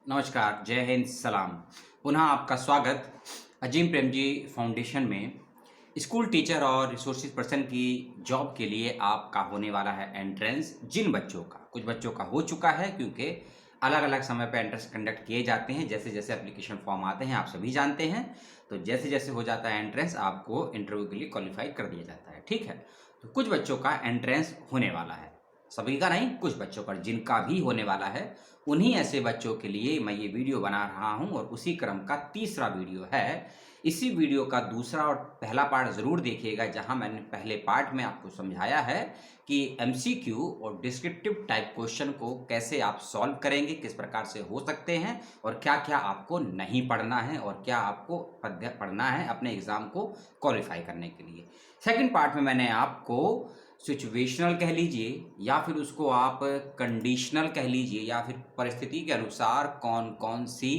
नमस्कार, जय हिंद, सलाम। पुनः आपका स्वागत अजीम प्रेमजी फाउंडेशन में। स्कूल टीचर और रिसोर्सेज पर्सन की जॉब के लिए आपका होने वाला है एंट्रेंस। जिन बच्चों का, कुछ बच्चों का हो चुका है क्योंकि अलग अलग समय पे एंट्रेंस कंडक्ट किए जाते हैं। जैसे जैसे एप्लीकेशन फॉर्म आते हैं आप सभी जानते हैं। तो जैसे जैसे हो जाता है एंट्रेंस, आपको इंटरव्यू के लिए क्वालिफाई कर दिया जाता है। ठीक है, तो कुछ बच्चों का एंट्रेंस होने वाला है, सभी का नहीं, कुछ बच्चों का। जिनका भी होने वाला है उन्हीं ऐसे बच्चों के लिए मैं ये वीडियो बना रहा हूं और उसी क्रम का तीसरा वीडियो है। इसी वीडियो का दूसरा और पहला पार्ट ज़रूर देखिएगा, जहां मैंने पहले पार्ट में आपको समझाया है कि एमसीक्यू और डिस्क्रिप्टिव टाइप क्वेश्चन को कैसे आप सॉल्व करेंगे, किस प्रकार से हो सकते हैं और क्या क्या आपको नहीं पढ़ना है और क्या आपको पढ़ना है अपने एग्ज़ाम को क्वालिफाई करने के लिए। सेकंड पार्ट में मैंने आपको सिचुएशनल कह लीजिए या फिर उसको आप कंडीशनल कह लीजिए या फिर परिस्थिति के अनुसार कौन कौन सी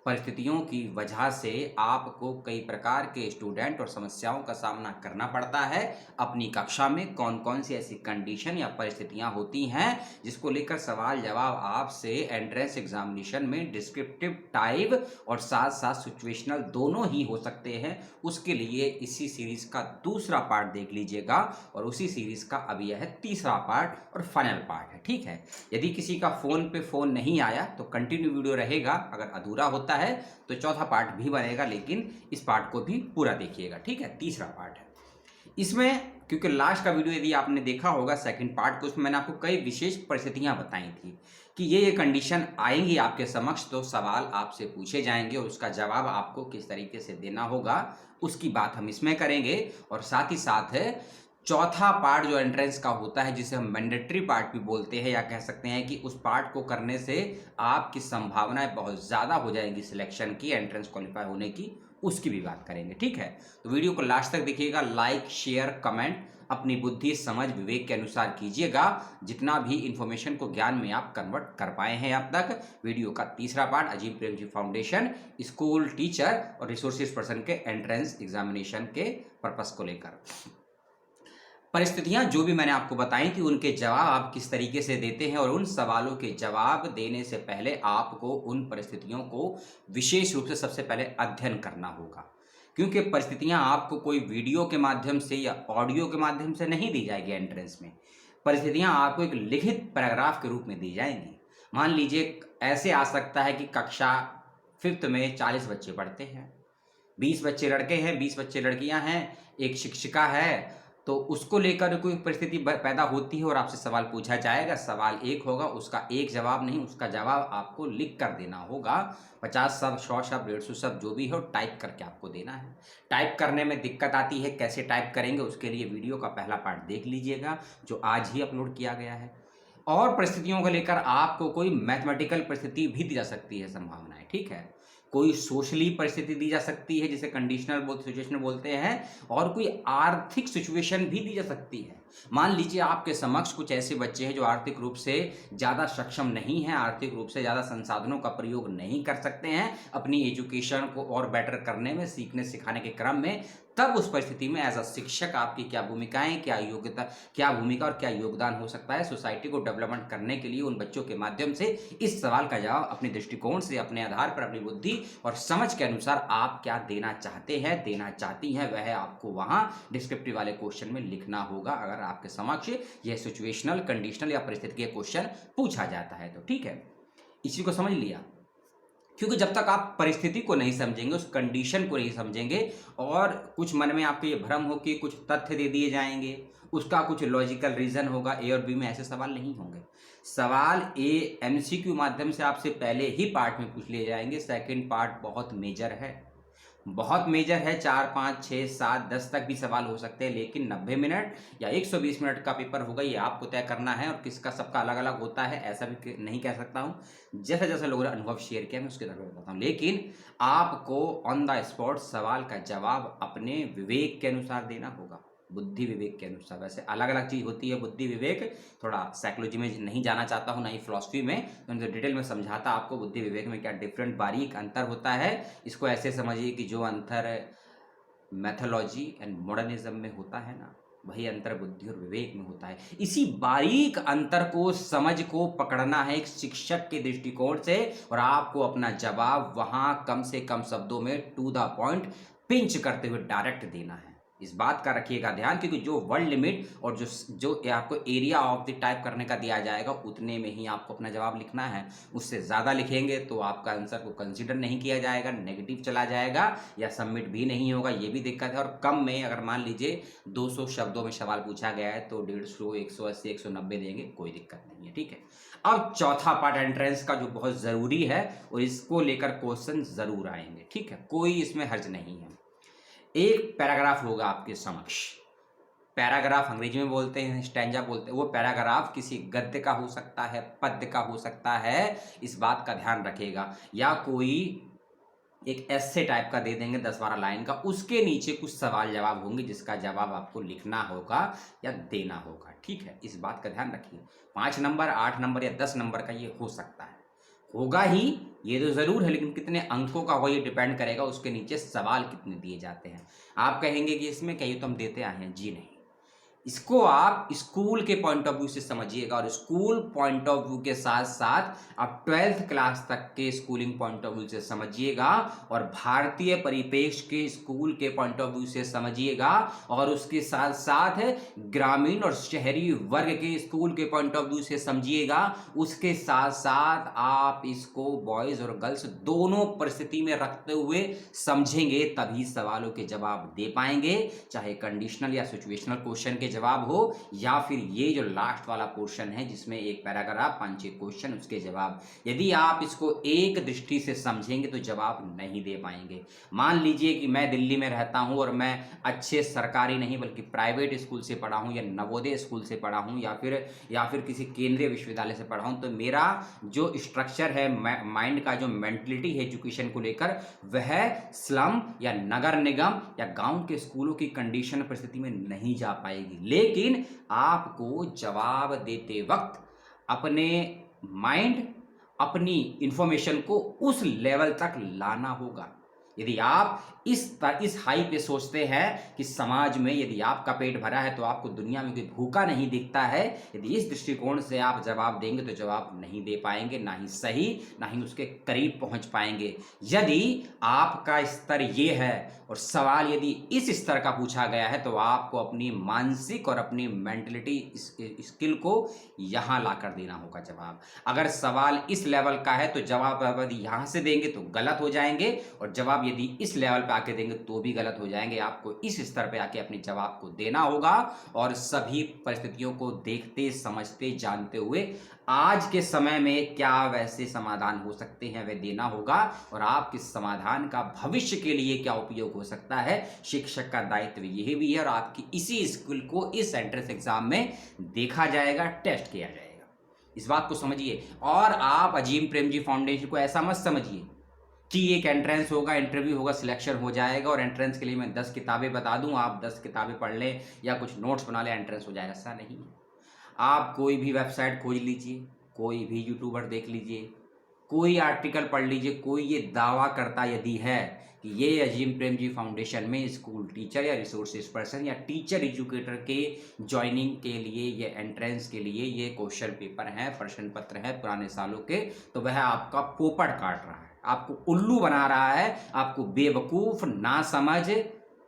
परिस्थितियों की वजह से आपको कई प्रकार के स्टूडेंट और समस्याओं का सामना करना पड़ता है अपनी कक्षा में, कौन कौन सी ऐसी कंडीशन या परिस्थितियां होती हैं जिसको लेकर सवाल जवाब आपसे एंट्रेंस एग्जामिनेशन में डिस्क्रिप्टिव टाइप और साथ साथ सिचुएशनल दोनों ही हो सकते हैं। उसके लिए इसी सीरीज का दूसरा पार्ट देख लीजिएगा और उसी सीरीज का अब यह है तीसरा पार्ट और फाइनल पार्ट है। ठीक है, यदि किसी का फोन पे फोन नहीं आया तो कंटिन्यू वीडियो रहेगा, अगर अधूरा होता है तो चौथा पार्ट भी बनेगा, लेकिन इस पार्ट को भी पूरा देखिएगा। ठीक है, तीसरा पार्ट है इसमें, क्योंकि लास्ट का वीडियो यदि आपने देखा होगा सेकंड पार्ट को, उसमें मैंने आपको कई विशेष परिस्थितियां बताई थी कि ये कंडीशन आएंगी आपके समक्ष तो सवाल आपसे पूछे जाएंगे और उसका जवाब आपको किस तरीके से देना होगा उसकी बात हम इसमें करेंगे। और साथ ही साथ चौथा पार्ट जो एंट्रेंस का होता है, जिसे हम मैंडेटरी पार्ट भी बोलते हैं या कह सकते हैं कि उस पार्ट को करने से आपकी संभावनाएं बहुत ज़्यादा हो जाएंगी सिलेक्शन की, एंट्रेंस क्वालिफाई होने की, उसकी भी बात करेंगे। ठीक है, तो वीडियो को लास्ट तक देखिएगा, लाइक शेयर कमेंट अपनी बुद्धि समझ विवेक के अनुसार कीजिएगा, जितना भी इंफॉर्मेशन को ज्ञान में आप कन्वर्ट कर पाए हैं अब तक। वीडियो का तीसरा पार्ट अजीम प्रेमजी फाउंडेशन स्कूल टीचर और रिसोर्सेज पर्सन के एंट्रेंस एग्जामिनेशन के पर्पस को लेकर। परिस्थितियां जो भी मैंने आपको बताई थी उनके जवाब आप किस तरीके से देते हैं और उन सवालों के जवाब देने से पहले आपको उन परिस्थितियों को विशेष रूप से सबसे पहले अध्ययन करना होगा, क्योंकि परिस्थितियां आपको कोई वीडियो के माध्यम से या ऑडियो के माध्यम से नहीं दी जाएगी। एंट्रेंस में परिस्थितियां आपको एक लिखित पैराग्राफ के रूप में दी जाएंगी। मान लीजिए ऐसे आ सकता है कि कक्षा फिफ्थ में 40 बच्चे पढ़ते हैं, 20 बच्चे लड़के हैं, 20 बच्चे लड़कियां हैं, एक शिक्षिका है, तो उसको लेकर कोई परिस्थिति पैदा होती है और आपसे सवाल पूछा जाएगा। सवाल एक होगा, उसका एक जवाब नहीं, उसका जवाब आपको लिख कर देना होगा। 50 शब्द, 100 शब्द, 150 शब्द जो भी हो टाइप करके आपको देना है। टाइप करने में दिक्कत आती है, कैसे टाइप करेंगे उसके लिए वीडियो का पहला पार्ट देख लीजिएगा जो आज ही अपलोड किया गया है। और परिस्थितियों को लेकर आपको कोई मैथमेटिकल परिस्थिति भी दी जा सकती है, संभावनाएं। ठीक है, कोई सोशली परिस्थिति दी जा सकती है जिसे कंडीशनल सिचुएशन बोलते हैं, और कोई आर्थिक सिचुएशन भी दी जा सकती है। मान लीजिए आपके समक्ष कुछ ऐसे बच्चे हैं जो आर्थिक रूप से ज़्यादा सक्षम नहीं हैं, आर्थिक रूप से ज़्यादा संसाधनों का प्रयोग नहीं कर सकते हैं अपनी एजुकेशन को और बेटर करने में, सीखने सिखाने के क्रम में। तब उस परिस्थिति में एज अ शिक्षक आपकी क्या भूमिकाएं, क्या योग्यता, क्या भूमिका और क्या योगदान हो सकता है सोसाइटी को डेवलपमेंट करने के लिए उन बच्चों के माध्यम से। इस सवाल का जवाब अपने दृष्टिकोण से, अपने आधार पर, अपनी बुद्धि और समझ के अनुसार आप क्या देना चाहते हैं, देना चाहती हैं, वह आपको वहां डिस्क्रिप्टिव वाले क्वेश्चन में लिखना होगा अगर आपके समक्ष यह सिचुएशनल, कंडीशनल या परिस्थिति के क्वेश्चन पूछा जाता है तो। ठीक है, इसी को समझ लिया, क्योंकि जब तक आप परिस्थिति को नहीं समझेंगे, उस कंडीशन को नहीं समझेंगे और कुछ मन में आपको ये भ्रम हो कि कुछ तथ्य दे दिए जाएंगे, उसका कुछ लॉजिकल रीजन होगा, ए और बी में ऐसे सवाल नहीं होंगे। सवाल ए एमसीक्यू माध्यम से आपसे पहले ही पार्ट में पूछ लिए जाएंगे। सेकंड पार्ट बहुत मेजर है, बहुत मेजर है। 4, 5, 6, 7, 10 तक भी सवाल हो सकते हैं, लेकिन 90 मिनट या 120 मिनट का पेपर होगा, ये आपको तय करना है। और किसका सबका अलग अलग होता है ऐसा भी नहीं कह सकता हूँ। जैसे जैसे लोगों ने अनुभव शेयर किया मैं उसके तरफ बताता हूँ, लेकिन आपको ऑन द स्पॉट सवाल का जवाब अपने विवेक के अनुसार देना होगा, बुद्धि विवेक के अनुसार। वैसे अलग अलग चीज़ होती है बुद्धि विवेक, थोड़ा साइकोलॉजी में नहीं जाना चाहता हूँ ना ही फिलॉसफी में, तो डिटेल में समझाता आपको बुद्धि विवेक में क्या डिफरेंट बारीक अंतर होता है। इसको ऐसे समझिए कि जो अंतर मैथोलॉजी एंड मॉडर्निज्म में होता है ना, वही अंतर बुद्धि और विवेक में होता है। इसी बारीक अंतर को, समझ को पकड़ना है एक शिक्षक के दृष्टिकोण से, और आपको अपना जवाब वहां कम से कम शब्दों में टू द पॉइंट पिंच करते हुए डायरेक्ट देना है। इस बात का रखिएगा ध्यान, क्योंकि जो वर्ड लिमिट और जो आपको एरिया ऑफ द टाइप करने का दिया जाएगा उतने में ही आपको अपना जवाब लिखना है। उससे ज़्यादा लिखेंगे तो आपका आंसर को कंसीडर नहीं किया जाएगा, नेगेटिव चला जाएगा या सबमिट भी नहीं होगा, ये भी दिक्कत है। और कम में अगर मान लीजिए 200 शब्दों में सवाल पूछा गया है तो 150, 180, 190 देंगे, कोई दिक्कत नहीं है, ठीक है। अब चौथा पार्ट एंट्रेंस का जो बहुत ज़रूरी है और इसको लेकर क्वेश्चन ज़रूर आएंगे, ठीक है, कोई इसमें हर्ज नहीं है। एक पैराग्राफ होगा आपके समक्ष, पैराग्राफ अंग्रेजी में बोलते हैं, स्टैंजा बोलते हैं। वो पैराग्राफ किसी गद्य का हो सकता है, पद्य का हो सकता है, इस बात का ध्यान रखिएगा, या कोई एक ऐसे टाइप का दे देंगे 10-12 लाइन का, उसके नीचे कुछ सवाल जवाब होंगे जिसका जवाब आपको लिखना होगा या देना होगा, ठीक है। इस बात का ध्यान रखिए। 5 नंबर, 8 नंबर या 10 नंबर का ये हो सकता है, होगा ही, ये तो ज़रूर है, लेकिन कितने अंकों का होगा ये डिपेंड करेगा उसके नीचे सवाल कितने दिए जाते हैं। आप कहेंगे कि इसमें क्या ये तो हम देते आए हैं, जी नहीं। इसको आप स्कूल के पॉइंट ऑफ व्यू से समझिएगा, और स्कूल पॉइंट ऑफ व्यू के साथ साथ आप 12th क्लास तक के स्कूलिंग पॉइंट ऑफ व्यू से समझिएगा, और भारतीय परिप्रेक्ष्य के स्कूल के पॉइंट ऑफ व्यू से समझिएगा, और उसके साथ साथ ग्रामीण और शहरी वर्ग के स्कूल के पॉइंट ऑफ व्यू से समझिएगा। उसके साथ साथ आप इसको बॉयज़ और गर्ल्स दोनों परिस्थिति में रखते हुए समझेंगे, तभी सवालों के जवाब दे पाएंगे, चाहे कंडीशनल या सिचुएशनल क्वेश्चन के जवाब हो, या फिर ये जो लास्ट वाला पोर्शन है जिसमें एक पैराग्राफ 5-6 क्वेश्चन उसके जवाब। यदि आप इसको एक दृष्टि से समझेंगे तो जवाब नहीं दे पाएंगे। मान लीजिए कि मैं दिल्ली में रहता हूं और मैं अच्छे सरकारी नहीं बल्कि प्राइवेट स्कूल से पढ़ा हूं, या नवोदय स्कूल से पढ़ा हूं, या फिर किसी केंद्रीय विश्वविद्यालय से पढ़ा हूं, तो मेरा जो स्ट्रक्चर है माइंड का, जो मेंटलिटी है एजुकेशन को लेकर, वह स्लम या नगर निगम या गांव के स्कूलों की कंडीशन परिस्थिति में नहीं जा पाएगी। लेकिन आपको जवाब देते वक्त अपने माइंड, अपनी इंफॉर्मेशन को उस लेवल तक लाना होगा। यदि आप इस हाई पे सोचते हैं कि समाज में यदि आपका पेट भरा है तो आपको दुनिया में कोई भूखा नहीं दिखता है, यदि इस दृष्टिकोण से आप जवाब देंगे तो जवाब नहीं दे पाएंगे, ना ही सही, ना ही उसके करीब पहुंच पाएंगे। यदि आपका स्तर ये है और सवाल यदि इस स्तर का पूछा गया है तो आपको अपनी मानसिक और अपनी मेंटलिटी स्किल को यहाँ ला कर देना होगा जवाब। अगर सवाल इस लेवल का है तो जवाब यदि यहाँ से देंगे तो गलत हो जाएंगे, और जवाब यदि इस लेवल पे आके देंगे तो भी गलत हो जाएंगे। आपको इस स्तर पे आके अपने जवाब को देना होगा, और सभी परिस्थितियों को देखते, समझते, जानते हुए आज के समय में क्या वैसे समाधान हो सकते हैं वह देना होगा, और आपके समाधान का भविष्य के लिए क्या उपयोग हो सकता है। शिक्षक का दायित्व यही भी है, और आपकी इसी स्किल को इस एंट्रेंस एग्जाम में देखा जाएगा, टेस्ट किया जाएगा। इस बात को समझिए। और आप अजीम प्रेमजी फाउंडेशन को ऐसा मत समझिए कि एक एंट्रेंस होगा, इंटरव्यू होगा, सिलेक्शन हो जाएगा, और एंट्रेंस के लिए मैं 10 किताबें बता दूं, आप 10 किताबें पढ़ लें या कुछ नोट्स बना लें, एंट्रेंस हो जाएगा। ऐसा नहीं है। आप कोई भी वेबसाइट खोज लीजिए, कोई भी यूट्यूबर देख लीजिए, कोई आर्टिकल पढ़ लीजिए, कोई ये दावा करता यदि है कि ये अजीम प्रेमजी फाउंडेशन में स्कूल टीचर या रिसोर्सेज पर्सन या टीचर एजुकेटर के ज्वाइनिंग के लिए, ये एंट्रेंस के लिए ये क्वेश्चन पेपर हैं, प्रश्न पत्र है पुराने सालों के, तो वह आपका पोपट काट रहा है, आपको उल्लू बना रहा है, आपको बेवकूफ़, ना समझ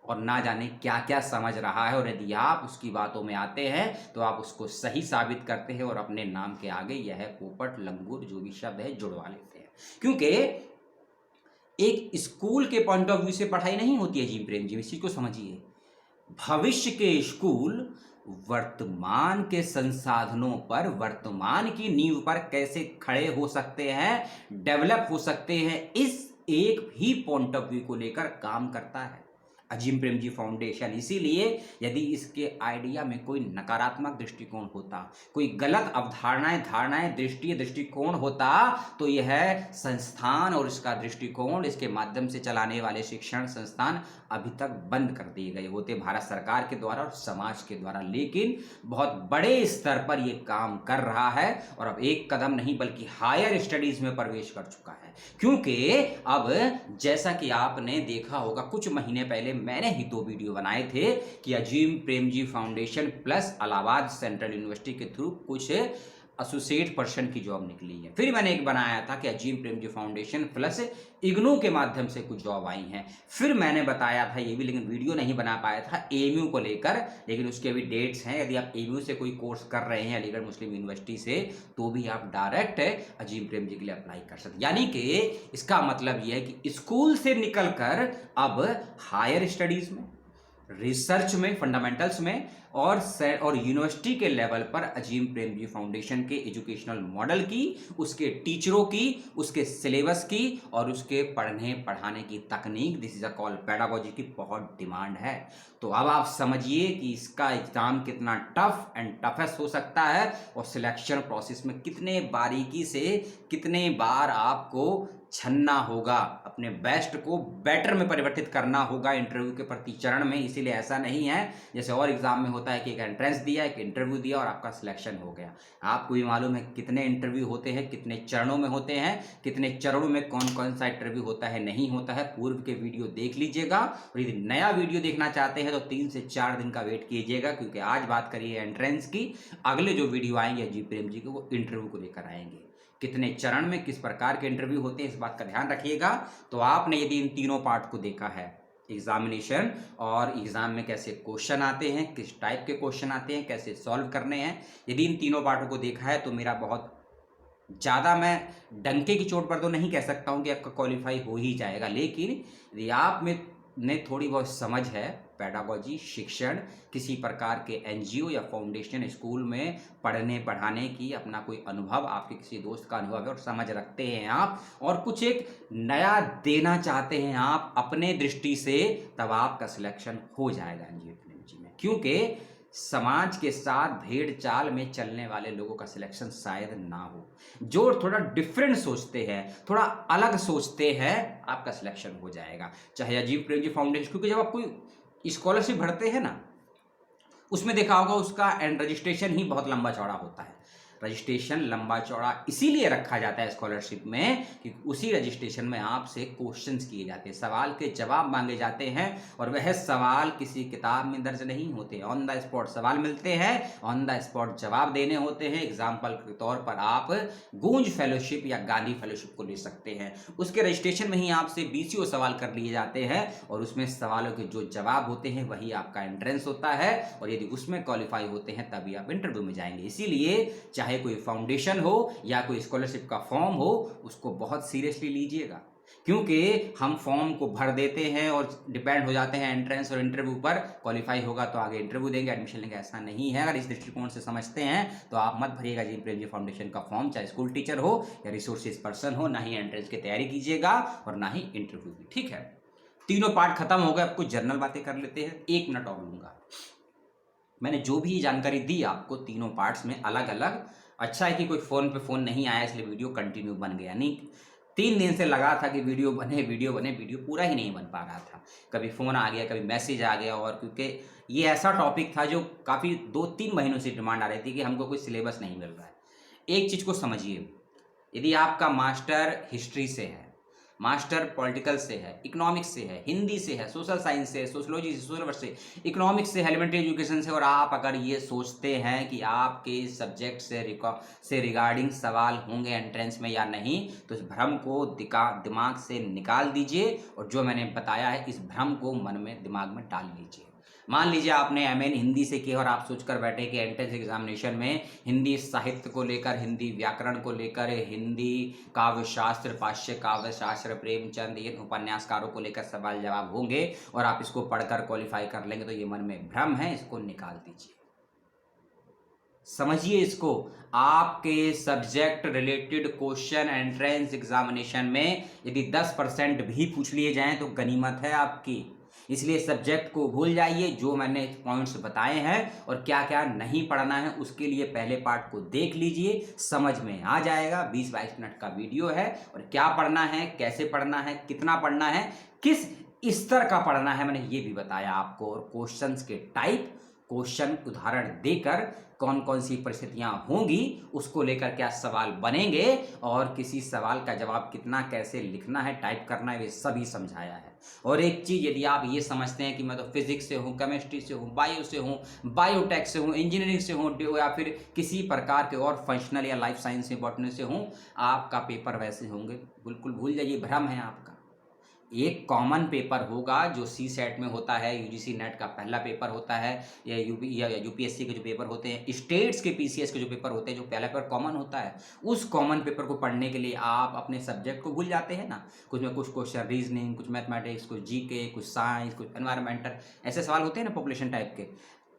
और ना जाने क्या क्या समझ रहा है। और यदि आप उसकी बातों में आते हैं तो आप उसको सही साबित करते हैं और अपने नाम के आगे यह पोपट, लंगूर जो भी शब्द है जुड़वा लेते हैं। क्योंकि एक स्कूल के पॉइंट ऑफ व्यू से पढ़ाई नहीं होती है जी प्रेम जी, इस चीज को समझिए। भविष्य के स्कूल वर्तमान के संसाधनों पर, वर्तमान की नींव पर कैसे खड़े हो सकते हैं, डेवलप हो सकते हैं, इस एक ही पॉइंट ऑफ व्यू को लेकर काम करता है अजीम प्रेमजी फाउंडेशन। इसीलिए यदि इसके आइडिया में कोई नकारात्मक दृष्टिकोण होता, कोई गलत अवधारणाएं, धारणाएं, दृष्टिकोण होता, तो यह संस्थान और इसका दृष्टिकोण, इसके माध्यम से चलाने वाले शिक्षण संस्थान अभी तक बंद कर दिए गए होते भारत सरकार के द्वारा और समाज के द्वारा। लेकिन बहुत बड़े स्तर पर यह काम कर रहा है, और अब एक कदम नहीं बल्कि हायर स्टडीज में प्रवेश कर चुका है। है। क्योंकि अब जैसा कि आपने देखा होगा, कुछ महीने पहले मैंने ही 2 वीडियो बनाए थे कि Azim Premji foundation plus Allahabad central university के थ्रू कुछ एसोसिएट पर्सन की जॉब निकली है। फिर मैंने एक बनाया था कि अजीम प्रेमजी फाउंडेशन प्लस इग्नू के माध्यम से कुछ जॉब आई हैं। फिर मैंने बताया था ये भी, लेकिन वीडियो नहीं बना पाया था, एएमयू को लेकर, लेकिन उसके अभी डेट्स हैं। यदि आप एएमयू से कोई कोर्स कर रहे हैं अलीगढ़ मुस्लिम यूनिवर्सिटी से, तो भी आप डायरेक्ट अजीम प्रेमजी के लिए अप्लाई कर सकते। यानी कि इसका मतलब यह है कि स्कूल से निकलकर अब हायर स्टडीज में, रिसर्च में, फंडामेंटल्स में और यूनिवर्सिटी के लेवल पर अजीम प्रेमजी फाउंडेशन के एजुकेशनल मॉडल की, उसके टीचरों की, उसके सिलेबस की और उसके पढ़ने पढ़ाने की तकनीक, this is a call pedagogy की बहुत डिमांड है। तो अब आप समझिए कि इसका एग्जाम कितना टफ एंड टफेस्ट हो सकता है और सिलेक्शन प्रोसेस में कितने बारीकी से कितने बार आपको छनना होगा, अपने बेस्ट को बेटर में परिवर्तित करना होगा इंटरव्यू के प्रति चरण में। इसीलिए ऐसा नहीं है जैसे और एग्जाम में होता है कि एक एंट्रेंस दिया, एक इंटरव्यू दिया और आपका सिलेक्शन हो गया। आपको भी मालूम है कितने इंटरव्यू होते हैं, कितने चरणों में होते हैं, कितने चरणों में कौन कौन सा इंटरव्यू होता है, नहीं होता है। पूर्व के वीडियो देख लीजिएगा और यदि नया वीडियो देखना चाहते हैं तो 3 से 4 दिन का वेट कीजिएगा, क्योंकि आज बात करिए एंट्रेंस की, अगले जो वीडियो आएंगे अजीम प्रेमजी के वो इंटरव्यू को लेकर आएंगे। कितने चरण में किस प्रकार के इंटरव्यू होते हैं, इस बात का ध्यान रखिएगा। तो आपने यदि इन तीनों पार्ट को देखा है, एग्जामिनेशन और एग्जाम में कैसे क्वेश्चन आते हैं, किस टाइप के क्वेश्चन आते हैं, कैसे सॉल्व करने हैं, यदि इन तीनों पार्टों को देखा है तो मेरा बहुत ज़्यादा, मैं डंके की चोट पर तो नहीं कह सकता हूं कि आपका क्वालिफाई हो ही जाएगा, लेकिन यदि आप में थोड़ी बहुत समझ है पेडागोजी, शिक्षण, किसी प्रकार के एनजीओ या फाउंडेशन, स्कूल में पढ़ने पढ़ाने की, अपना कोई अनुभव, आपके किसी दोस्त का अनुभव है और समझ रखते हैं आप और कुछ एक नया देना चाहते हैं आप अपने दृष्टि से, तब आपका सिलेक्शन हो जाएगा एनजीओ में। क्योंकि समाज के साथ भेड़ चाल में चलने वाले लोगों का सिलेक्शन शायद ना हो, जो थोड़ा डिफरेंट सोचते हैं, थोड़ा अलग सोचते हैं, आपका सिलेक्शन हो जाएगा। चाहे अजीम प्रेमजी फाउंडेशन, क्योंकि जब आप कोई स्कॉलरशिप भरते हैं ना, उसमें देखा होगा उसका एंड रजिस्ट्रेशन ही बहुत लंबा चौड़ा होता है। रजिस्ट्रेशन लंबा चौड़ा इसीलिए रखा जाता है स्कॉलरशिप में कि उसी रजिस्ट्रेशन में आपसे क्वेश्चंस किए जाते हैं, सवाल के जवाब मांगे जाते हैं और वह सवाल किसी किताब में दर्ज नहीं होते, ऑन द स्पॉट सवाल मिलते हैं, ऑन द स्पॉट जवाब देने होते हैं। एग्जाम्पल के तौर पर आप गूंज फेलोशिप या गांधी फेलोशिप को ले सकते हैं, उसके रजिस्ट्रेशन में ही आपसे 20 सवाल कर लिए जाते हैं और उसमें सवालों के जो जवाब होते हैं वही आपका एंट्रेंस होता है और यदि उसमें क्वालिफाई होते हैं तभी आप इंटरव्यू में जाएंगे। इसीलिए चाहे कोई फाउंडेशन हो या कोई स्कॉलरशिप का फॉर्म हो, उसको बहुत सीरियसली लीजिएगा, क्योंकि हम फॉर्म को भर देते हैं और डिपेंड हो जाते हैं एंट्रेंस और इंटरव्यू पर, क्वालिफाई होगा तो आगे इंटरव्यू देंगे, एडमिशन लेंगे, ऐसा नहीं है। अगर इस दृष्टिकोण से समझते हैं तो आप मत भरिएगा अजीम प्रेमजी फाउंडेशन का फॉर्म, चाहे स्कूल टीचर हो या रिसोर्सेज पर्सन हो, ना ही एंट्रेंस की तैयारी कीजिएगा और ना ही इंटरव्यू की। ठीक है, तीनों पार्ट खत्म हो गए, अब कुछ जनरल बातें कर लेते हैं, 1 मिनट और लूंगा। मैंने जो भी जानकारी दी आपको तीनों पार्ट्स में अलग अलग, अच्छा है कि कोई फ़ोन पे फ़ोन नहीं आया इसलिए वीडियो कंटिन्यू बन गया, नहीं 3 दिन से लगा था कि वीडियो बने, वीडियो पूरा ही नहीं बन पा रहा था। कभी फ़ोन आ गया, कभी मैसेज आ गया, और क्योंकि ये ऐसा टॉपिक था जो काफ़ी 2-3 महीनों से डिमांड आ रही थी कि हमको कोई सिलेबस नहीं मिल रहा है। एक चीज़ को समझिए, यदि आपका मास्टर हिस्ट्री से है, मास्टर पॉलिटिकल से है, इकोनॉमिक्स से है, हिंदी से है, सोशल साइंस से, सोशोलॉजी से, सोशल वर्क से, इकोनॉमिक्स से, एलिमेंट्री एजुकेशन से, और आप अगर ये सोचते हैं कि आपके सब्जेक्ट से रिगार्डिंग सवाल होंगे एंट्रेंस में या नहीं, तो इस भ्रम को दिमाग से निकाल दीजिए और जो मैंने बताया है इस भ्रम को मन में, दिमाग में डाल लीजिए। मान लीजिए आपने एमएन हिंदी से किया और आप सोचकर बैठे कि एंट्रेंस एग्जामिनेशन में हिंदी साहित्य को लेकर, हिंदी व्याकरण को लेकर, हिंदी काव्य शास्त्र, पाश्चात्य काव्य शास्त्र, प्रेमचंद, इन उपन्यासकारों को लेकर सवाल जवाब होंगे और आप इसको पढ़कर क्वालिफाई कर लेंगे, तो ये मन में भ्रम है, इसको निकाल दीजिए। समझिए इसको, आपके subject related question entrance examination में यदि 10% भी पूछ लिए जाएं तो गनीमत है आपकी। इसलिए सब्जेक्ट को भूल जाइए, जो मैंने पॉइंट्स बताए हैं और क्या क्या नहीं पढ़ना है उसके लिए पहले पार्ट को देख लीजिए, समझ में आ जाएगा। 20-22 मिनट का वीडियो है और क्या पढ़ना है, कैसे पढ़ना है, कितना पढ़ना है, किस स्तर का पढ़ना है, मैंने ये भी बताया आपको। और क्वेश्चंस के टाइप, क्वेश्चन उदाहरण देकर कौन कौन सी परिस्थितियां होंगी, उसको लेकर क्या सवाल बनेंगे और किसी सवाल का जवाब कितना कैसे लिखना है, टाइप करना है, वे सभी समझाया है। और एक चीज़, यदि आप ये समझते हैं कि मैं तो फिजिक्स से हूँ, केमिस्ट्री से हूँ, बायो से हूँ, बायोटेक से हूँ, इंजीनियरिंग से हूँ, या फिर किसी प्रकार के और फंक्शनल या लाइफ साइंस से, बॉटनी से हूँ, आपका पेपर वैसे होंगे, बिल्कुल भूल जाइए, भ्रम है आपका। एक कॉमन पेपर होगा जो सी सेट में होता है, यूजीसी नेट का पहला पेपर होता है, या यूपीएससी के जो पेपर होते हैं, स्टेट्स के पीसीएस के जो पेपर होते हैं, जो पहला पेपर कॉमन होता है, उस कॉमन पेपर को पढ़ने के लिए आप अपने सब्जेक्ट को भूल जाते हैं ना। कुछ में कुछ क्वेश्चन रीजनिंग, कुछ मैथमेटिक्स, कुछ जीके, कुछ साइंस, कुछ एनवायरमेंटल, ऐसे सवाल होते हैं ना पॉपुलेशन टाइप के।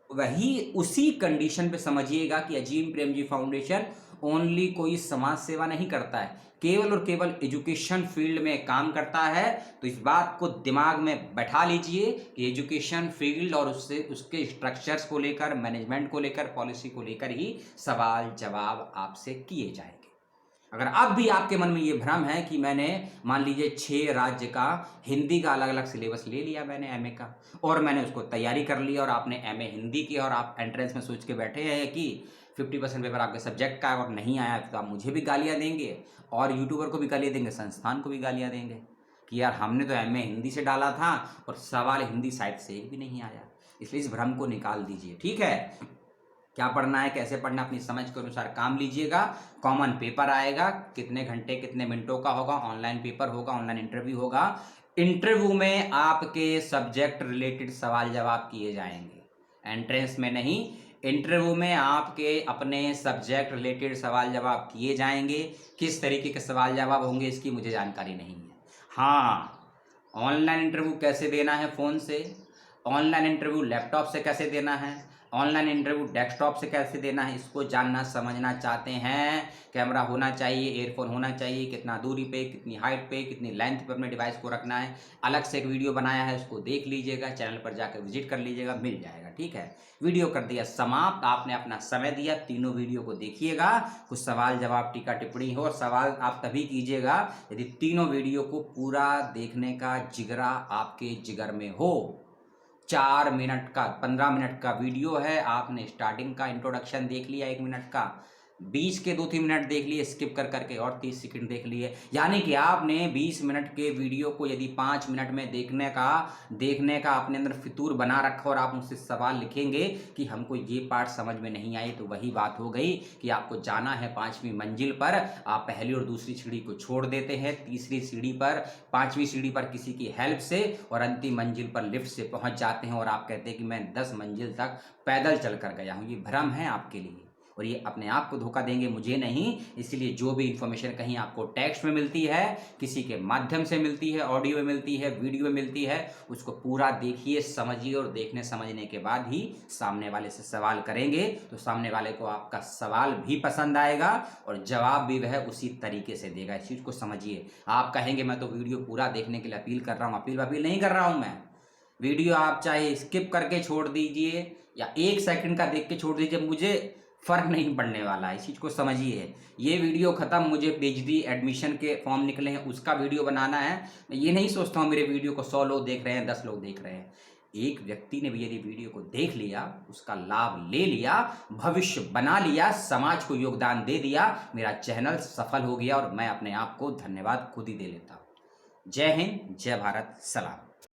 वही उसी कंडीशन पे समझिएगा कि अजीम प्रेमजी फाउंडेशन ओनली कोई समाज सेवा नहीं करता है, केवल और केवल एजुकेशन फील्ड में काम करता है। तो इस बात को दिमाग में बैठा लीजिए कि एजुकेशन फील्ड और उससे उसके स्ट्रक्चर्स को लेकर, मैनेजमेंट को लेकर, पॉलिसी को लेकर ही सवाल जवाब आपसे किए जाएंगे। अगर अब भी आपके मन में ये भ्रम है कि मैंने मान लीजिए 6 राज्य का हिंदी का अलग अलग सिलेबस ले लिया मैंने एमए का, और मैंने उसको तैयारी कर ली, और आपने एमए हिंदी की और आप एंट्रेंस में सोच के बैठे हैं कि 50% पेपर आपके सब्जेक्ट का है और नहीं आया, तो आप मुझे भी गालियाँ देंगे और यूट्यूबर को भी गालियाँ देंगे, संस्थान को भी गालियाँ देंगे कि यार हमने तो एमए हिंदी से डाला था और सवाल हिंदी साइड से एक भी नहीं आया। इसलिए इस भ्रम को निकाल दीजिए, ठीक है। क्या पढ़ना है, कैसे पढ़ना, अपनी समझ के अनुसार काम लीजिएगा। कॉमन पेपर आएगा, कितने घंटे कितने मिनटों का होगा, ऑनलाइन पेपर होगा, ऑनलाइन इंटरव्यू होगा। इंटरव्यू में आपके सब्जेक्ट रिलेटेड सवाल जवाब किए जाएंगे, एंट्रेंस में नहीं। इंटरव्यू में आपके अपने सब्जेक्ट रिलेटेड सवाल जवाब किए जाएंगे। किस तरीके के सवाल जवाब होंगे इसकी मुझे जानकारी नहीं है। हाँ, ऑनलाइन इंटरव्यू कैसे देना है फ़ोन से, ऑनलाइन इंटरव्यू लैपटॉप से कैसे देना है, ऑनलाइन इंटरव्यू डेस्कटॉप से कैसे देना है, इसको जानना समझना चाहते हैं। कैमरा होना चाहिए, एयरफोन होना चाहिए, कितना दूरी पे, कितनी हाइट पे, कितनी लेंथ पे अपने डिवाइस को रखना है, अलग से एक वीडियो बनाया है, उसको देख लीजिएगा, चैनल पर जाकर विजिट कर लीजिएगा, मिल जाएगा, ठीक है। वीडियो कर दिया समाप्त, आपने अपना समय दिया, तीनों वीडियो को देखिएगा। कुछ सवाल जवाब टीका टिप्पणी हो, और सवाल आप तभी कीजिएगा यदि तीनों वीडियो को पूरा देखने का जिगरा आपके जिगर में हो। 4 मिनट का 15 मिनट का वीडियो है, आपने स्टार्टिंग का इंट्रोडक्शन देख लिया 1 मिनट का, 20 के 2-3 मिनट देख लिए स्किप कर करके, और 30 सेकंड देख लिए। यानी कि आपने 20 मिनट के वीडियो को यदि 5 मिनट में देखने का अपने अंदर फितूर बना रखा, और आप मुझसे सवाल लिखेंगे कि हमको ये पार्ट समझ में नहीं आई, तो वही बात हो गई कि आपको जाना है 5वीं मंजिल पर, आप पहली और दूसरी सीढ़ी को छोड़ देते हैं, तीसरी सीढ़ी पर, 5वीं सीढ़ी पर किसी की हेल्प से, और अंतिम मंजिल पर लिफ्ट से पहुंच जाते हैं, और आप कहते हैं कि मैं 10 मंजिल तक पैदल चल कर गया हूँ। ये भ्रम है आपके लिए, और ये अपने आप को धोखा देंगे, मुझे नहीं। इसलिए जो भी इंफॉर्मेशन कहीं आपको टेक्स्ट में मिलती है, किसी के माध्यम से मिलती है, ऑडियो में मिलती है, वीडियो में मिलती है, उसको पूरा देखिए, समझिए, और देखने समझने के बाद ही सामने वाले से सवाल करेंगे, तो सामने वाले को आपका सवाल भी पसंद आएगा और जवाब भी वह उसी तरीके से देगा। इस चीज़ को समझिए। आप कहेंगे मैं तो वीडियो पूरा देखने के लिए अपील कर रहा हूँ, अपील नहीं कर रहा हूँ मैं। वीडियो आप चाहे स्किप करके छोड़ दीजिए या 1 सेकंड का देख के छोड़ दीजिए, मुझे फ़र्क नहीं पड़ने वाला है, इस चीज़ को समझिए। ये वीडियो ख़त्म, मुझे पीएचडी एडमिशन के फॉर्म निकले हैं, उसका वीडियो बनाना है। मैं ये नहीं सोचता हूँ मेरे वीडियो को 100 लोग देख रहे हैं, 10 लोग देख रहे हैं। एक व्यक्ति ने भी यदि वीडियो को देख लिया, उसका लाभ ले लिया, भविष्य बना लिया, समाज को योगदान दे दिया, मेरा चैनल सफल हो गया, और मैं अपने आप को धन्यवाद खुद ही दे लेता हूँ। जय हिंद, जय भारत, सलाम।